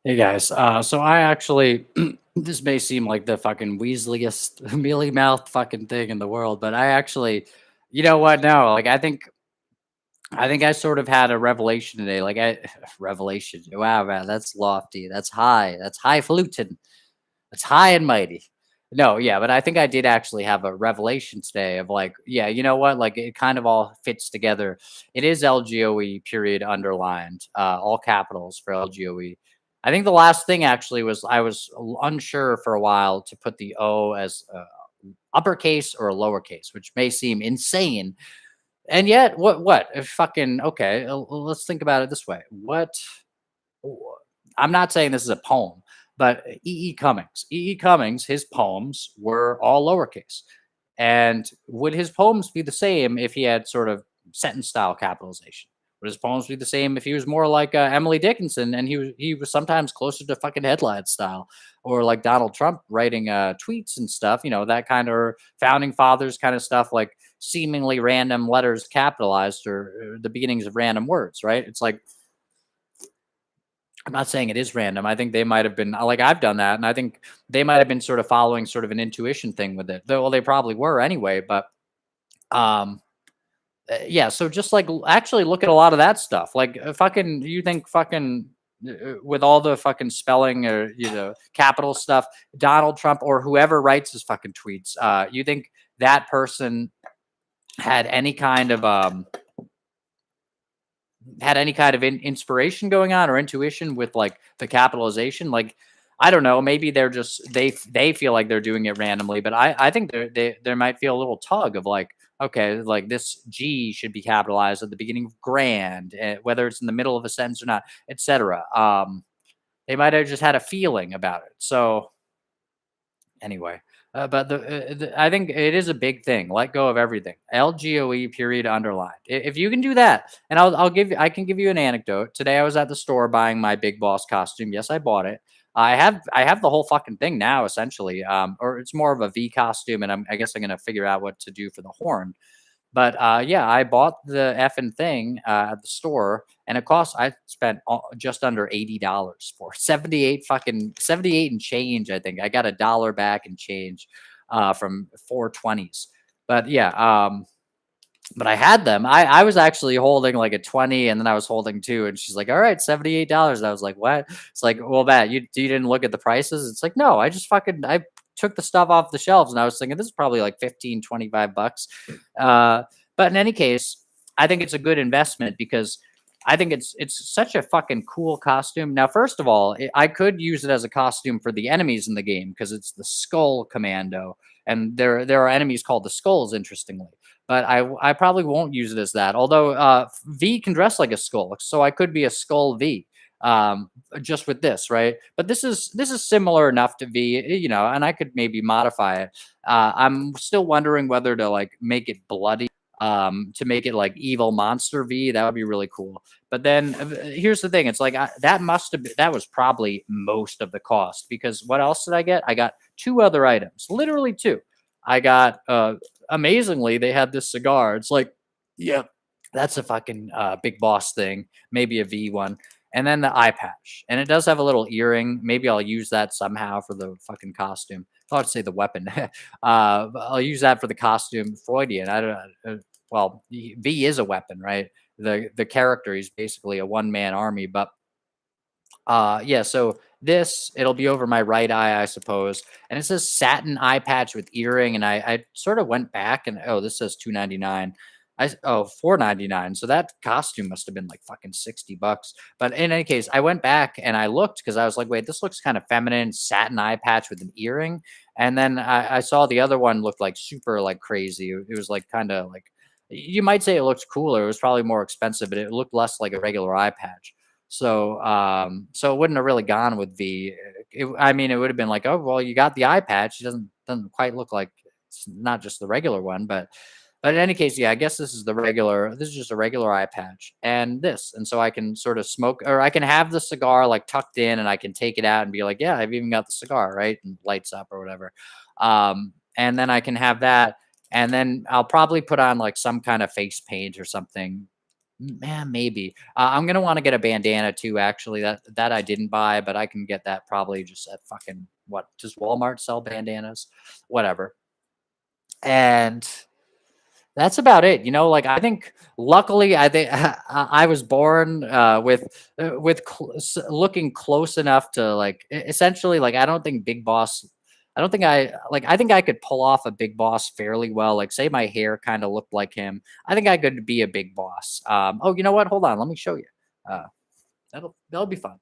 Hey guys, so I actually, this may seem like the fucking weaseliest, mealy mouthed fucking thing in the world, but I actually, you know what? No, like I think I sort of had a revelation today. Revelation. Wow, man, that's lofty. That's highfalutin. That's high and mighty. No, yeah, but I think I did actually have a revelation today of like, yeah, you know what? Like it kind of all fits together. It is LGOE period underlined, all capitals for LGOE. I think the last thing actually was I was unsure for a while to put the O as uppercase or a lowercase, which may seem insane. And yet, what? Fucking okay. Let's think about it this way. What I'm not saying this is a poem, but Cummings, Cummings, his poems were all lowercase. And would his poems be the same if he had sort of sentence style capitalization? Would his poems be the same if he was more like Emily Dickinson and he was sometimes closer to fucking headline style, or like Donald Trump writing tweets and stuff, that kind of founding fathers kind of stuff, like seemingly random letters capitalized or the beginnings of random words, right? It's like I'm not saying it is random. I think they might have been like I've done that, and I think they might have been sort of following sort of an intuition thing with it. Though, well, they probably were anyway. But um, yeah. So just like actually look at a lot of that stuff. Like fucking, you think fucking with all the fucking spelling or capital stuff, Donald Trump or whoever writes his fucking tweets, you think that person had any kind of inspiration going on or intuition with like the capitalization. Like I don't know, maybe they're just they feel like they're doing it randomly, but I think there might feel a little tug of like, okay, like this G should be capitalized at the beginning of grand, whether it's in the middle of a sentence or not, etc. They might have just had a feeling about it. So anyway, but I think it is a big thing. Let go of everything. LGOE period underlined. If you can do that, and I can give you an anecdote. Today I was at the store buying my Big Boss costume. Yes, I bought it. I have the whole fucking thing now, essentially. Or it's more of a V costume, and I guess I'm gonna figure out what to do for the horn. But yeah, I bought the effing thing at the store, and it cost. I spent just under $80 for 78 and change. I think I got a dollar back and change from 420s. But yeah, but I had them. I was actually holding like a 20, and then I was holding two, and she's like, "All right, $78." I was like, "What?" It's like, "Well, Matt, you didn't look at the prices?" It's like, "No, I just fucking I took the stuff off the shelves, and I was thinking this is probably like 15, $25." Uh, but in any case, I think it's a good investment because I think it's such a fucking cool costume. Now, first of all, I could use it as a costume for the enemies in the game because it's the Skull Commando, and there are enemies called the Skulls, interestingly. But I probably won't use it as that. Although V can dress like a skull, so I could be a Skull V just with this, right? But this is similar enough to V, and I could maybe modify it. I'm still wondering whether to like make it bloody, to make it like evil monster V. That would be really cool. But then here's the thing: it's like that was probably most of the cost, because what else did I get? I got two other items, literally two. I got amazingly, they had this cigar. It's like, yeah, that's a fucking big boss thing, maybe a V one. And then the eye patch. And it does have a little earring. Maybe I'll use that somehow for the fucking costume. I thought I'd say the weapon. I'll use that for the costume. Freudian. I don't well, V is a weapon, right? The character, he's basically a one-man army. But yeah, so this, it'll be over my right eye, I suppose. And it says satin eye patch with earring. And I sort of went back and, oh, this says 299. Oh, 499. So that costume must have been like fucking $60. But in any case, I went back and I looked because I was like, wait, this looks kind of feminine, satin eye patch with an earring. And then I saw the other one looked like super like crazy. It was like kind of like, you might say it looked cooler. It was probably more expensive, but it looked less like a regular eye patch. So it wouldn't have really gone with V. I mean, it would have been like, oh, well, you got the eye patch. It doesn't quite look like it's not just the regular one, but in any case, yeah, I guess this is the regular. This is just a regular eye patch, and this, and so I can sort of smoke, or I can have the cigar like tucked in, and I can take it out and be like, yeah, I've even got the cigar, right, and lights up or whatever. And then I can have that, and then I'll probably put on like some kind of face paint or something Man, maybe. I'm gonna want to get a bandana too. Actually, that I didn't buy, but I can get that probably just at fucking what? Does Walmart sell bandanas? Whatever. And that's about it. Like I think luckily I think I was born looking close enough to like essentially like I don't think Big Boss I don't think I think I could pull off a Big Boss fairly well. Like say my hair kind of looked like him. I think I could be a Big Boss. Oh, you know what? Hold on, let me show you. Uh that'll be fun.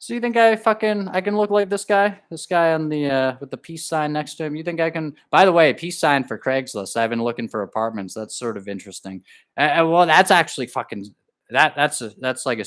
So you think I can look like this guy? This guy on the with the peace sign next to him. You think I can? By the way, peace sign for Craigslist. I've been looking for apartments. That's sort of interesting. Well, that's actually fucking that's like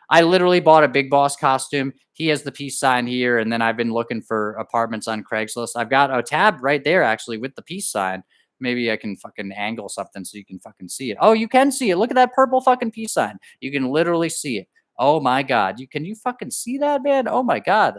I literally bought a Big Boss costume. He has the peace sign here, and then I've been looking for apartments on Craigslist. I've got a tab right there actually with the peace sign. Maybe I can fucking angle something so you can fucking see it. Oh, you can see it. Look at that purple fucking peace sign. You can literally see it. Oh my god, you fucking see that, man? Oh my god.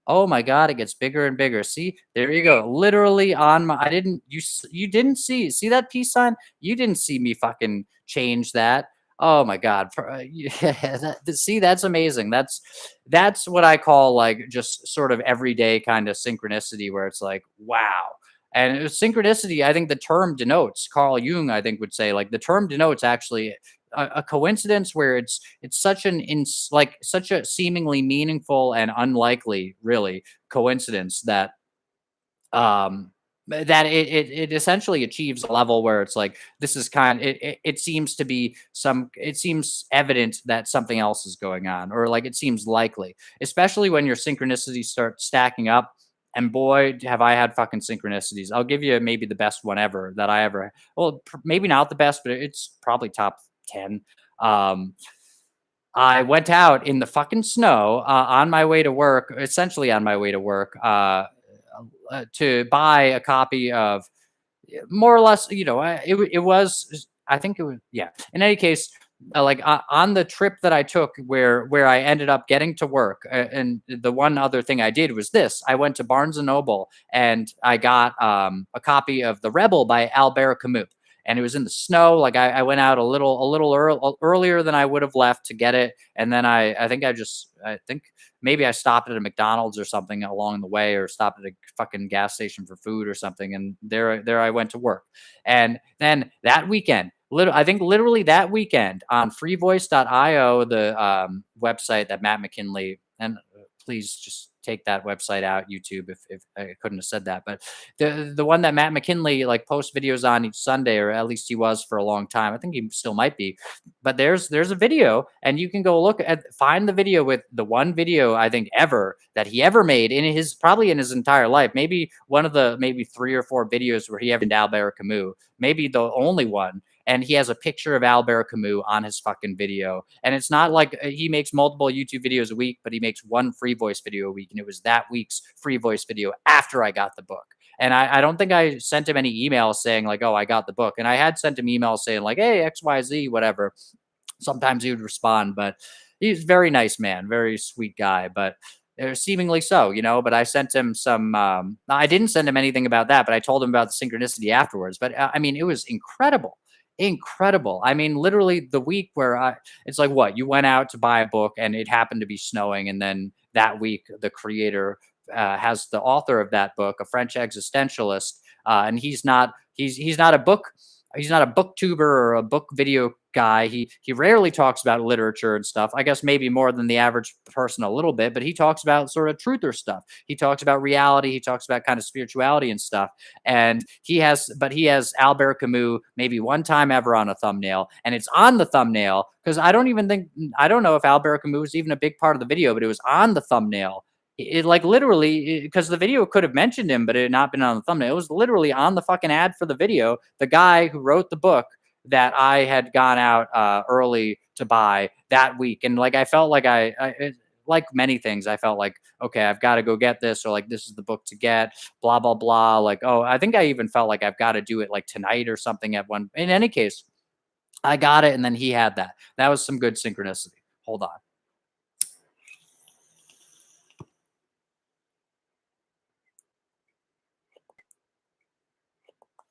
Oh my god, it gets bigger and bigger. See? There you go. Literally on my I didn't you didn't see that peace sign? You didn't see me fucking change that. Oh my god. Yeah, see, that's amazing. That's what I call like just sort of everyday kind of synchronicity where it's like, wow. And synchronicity, I think the term denotes, Carl Jung, I think would say, like the term denotes actually a coincidence where it's such like such a seemingly meaningful and unlikely really coincidence that it essentially achieves a level where it's like this is it seems to be it seems evident that something else is going on, or like it seems likely, especially when your synchronicities start stacking up. And boy, have I had fucking synchronicities. I'll give you maybe the best one ever that I ever, well, maybe not the best, but it's probably top 10. um I went out in the fucking snow on my way to work, essentially on my way to work, to buy a copy of more or less, it was, I think it was, yeah. In any case, like on the trip that I took, where I ended up getting to work, and the one other thing I did was this: I went to Barnes and Noble and I got a copy of The Rebel by Albert Camus. And it was in the snow. Like I went out earlier than I would have left to get it, and then I think maybe I stopped at a McDonald's or something along the way, or stopped at a fucking gas station for food or something, and there I went to work. And then that weekend, I think literally that weekend on freevoice.io, the website that Matt McKinley, and please just take that website out, YouTube, if I couldn't have said that, but the one that Matt McKinley like posts videos on each Sunday, or at least he was for a long time. I think he still might be, but there's a video, and you can go find the video with the one video I think ever that he ever made in his probably in his entire life. Maybe one of the maybe 3 or 4 videos where he ever did Albert Camus, maybe the only one. And he has a picture of Albert Camus on his fucking video. And it's not like he makes multiple YouTube videos a week, but he makes one free voice video a week. And it was that week's free voice video after I got the book. And I don't think I sent him any emails saying like, oh, I got the book. And I had sent him emails saying like, hey, XYZ, whatever. Sometimes he would respond, but he's a very nice man, very sweet guy, but seemingly so, but I sent him I didn't send him anything about that, but I told him about the synchronicity afterwards. But I mean, it was incredible. Incredible. I mean, literally the week where it's like, what, you went out to buy a book and it happened to be snowing. And then that week, the creator has the author of that book, a French existentialist, and he's not a booktuber or a book video guy. He rarely talks about literature and stuff. I guess maybe more than the average person a little bit, but he talks about sort of truther stuff. He talks about reality. He talks about kind of spirituality and stuff. And he has Albert Camus maybe one time ever on a thumbnail, and it's on the thumbnail because I don't know if Albert Camus was even a big part of the video, but it was on the thumbnail. It like literally because the video could have mentioned him, but it had not been on the thumbnail. It was literally on the fucking ad for the video. The guy who wrote the book that I had gone out early to buy that week, and like I felt like like many things, I felt like okay, I've got to go get this, or like this is the book to get, blah blah blah. Like oh, I think I even felt like I've got to do it like tonight or something at one. In any case, I got it, and then he had that. That was some good synchronicity. Hold on.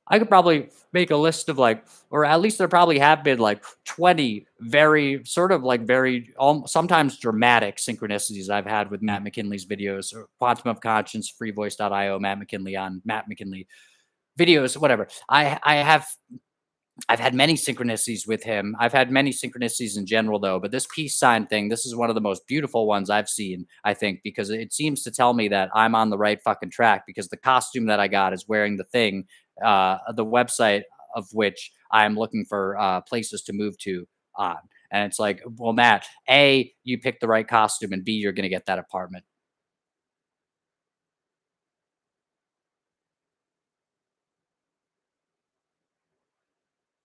I could probably make a list of like, or at least there probably have been like 20 very sort of like very sometimes dramatic synchronicities I've had with Matt McKinley's videos or Quantum of Conscience, freevoice.io, Matt McKinley on Matt McKinley videos, whatever. I've had many synchronicities with him. I've had many synchronicities in general, though. But this peace sign thing, this is one of the most beautiful ones I've seen, I think, because it seems to tell me that I'm on the right fucking track because the costume that I got is wearing the thing, the website of which I'm looking for places to move to on. And it's like, well, Matt, A, you picked the right costume, and B, you're going to get that apartment.